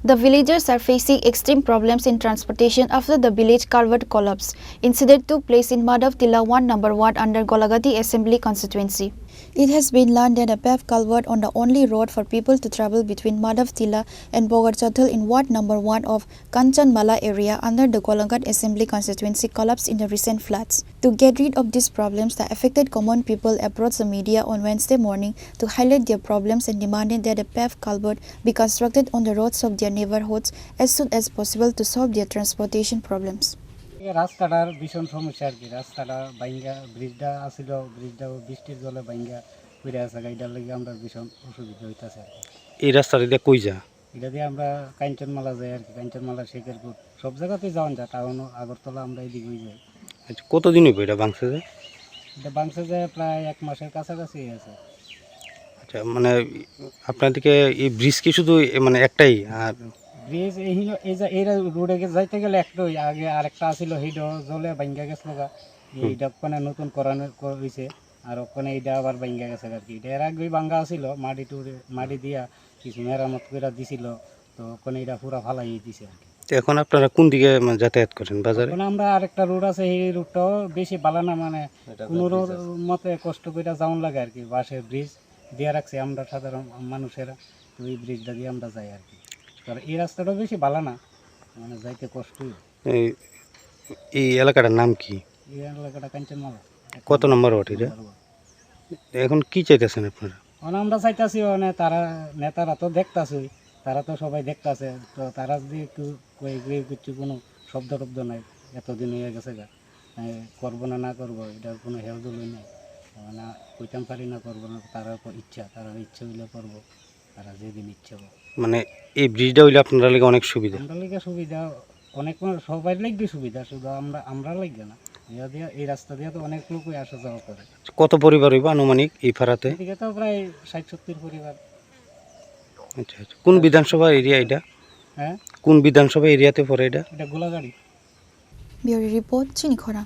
The villagers are facing extreme problems in transportation after the village culvert collapse. Incident took place in Madhav Tilla 1 number 1 under Golagati Assembly constituency. It has been learned that a paved culvert on the only road for people to travel between Madhav Tilla and Bogarchathal in Ward number 1 of Kanchanmala area under the Golaghat Assembly constituency collapsed in the recent floods. To get rid of these problems, the affected common people approached the media on Wednesday morning to highlight their problems and demanded that a paved culvert be constructed on the roads of their neighborhoods as soon as possible to solve their transportation problems. রাস্তাটার ভীষণ সমস্যা আর কি। রাস্তাটা ভাঙ্গা, ব্রিজটা আসিল, ব্রিজটাও বৃষ্টির জলে ভাঙ্গা পড়ে আছে। এটার লাগে আমরা ভীষণ অসুবিধা হইতেছে আর কি। এই রাস্তাটা দিয়ে কই যা? এটা দিয়ে আমরা কাঞ্চনমালা যাই আর কি। কাঞ্চনমালা, শেখেরপুর সব জায়গাতেই যাওয়া যায়। টাউন, আগরতলা আমরা এদিকেই যাই। আচ্ছা, কতদিন হইব এটা ভাঙছে যায়? এটা ভাঙছে যায় প্রায় 1 মাসের কাছাকাছি আছে। আচ্ছা, মানে আপনাদেরকে এই ব্রিজ কি শুধু মানে একটাই? আর ব্রিজ এই রোডে যাইতে গেলে একটাই, আগে আরেকটা আসিল, সেইটা জলে ভাঙ্গা গেছিল। এইটা ওখানে নতুন করানো হয়েছে, আর ওখানে এইটা আবার ভাঙ্গা গেছে আর কি। এটা এর আগেই ভাঙ্গা আসিল, মাটি দিয়া কিছু মেরামত করে দিছিল, তো ওখানে এটা পুরা ফালাই দিছে আর কি। তো এখন আপনারা কোন দিকে মানে যাতায়াত করেন বাজারে? এখন আমরা আরেকটা রোড আছে, এই রোডটাও বেশি ভালো না, মানে কোনো মতে কষ্ট করে যাওয়ান লাগে আর কি। বাসে ব্রিজ দিয়ে রাখছে আমরা সাধারণ মানুষেরা, তো এই ব্রিজটা দিয়ে আমরা যাই আর কি। কারণ এই রাস্তাটাও বেশি ভালো না, মানে যাইতে কষ্টই। এই এলাকাটার নাম কি? এই এলাকাটা কাঞ্চনমালা। কত নম্বর ওয়ার্ড এটা? এখন কি চাইতেছেন আপনারা? মানে আমরা চাইতেছি, মানে তারা নেতারা তো দেখতেছে, তারা তো সবাই দেখতেছে, তো তারা যদি একটু কিছু কোনো শব্দ টব্দ নাই, এতদিন হয়ে গেছে গা, করবো না করবো এটার কোনো হেলদুলই নেই, মানে কইতাম পারি না করবো না। তারা ইচ্ছা, তারা ইচ্ছা হইলে করবো, তারা যেদিন ইচ্ছা হবে। মানে এই ব্রিজটা হইলে আপনারা লাগে অনেক সুবিধা? আমরা লিগে সুবিধা অনেক, সবাই লাগবে সুবিধা, শুধু আমরা লাগবে না। এই রাস্তা দিয়ে তো অনেক লোকই আসা যাওয়া করে। কত পরিবার হইব আনুমানিক এই ফাড়াতে? এদিকে তো প্রায় 60-70 পরিবার। আচ্ছা আচ্ছা, কোন বিধানসভা এরিয়া এটা? হ্যাঁ, কোন বিধানসভা এরিয়াতে পড়ে এটা? এটা গোলাগাড়ি। Bureau Report, Chinikhora.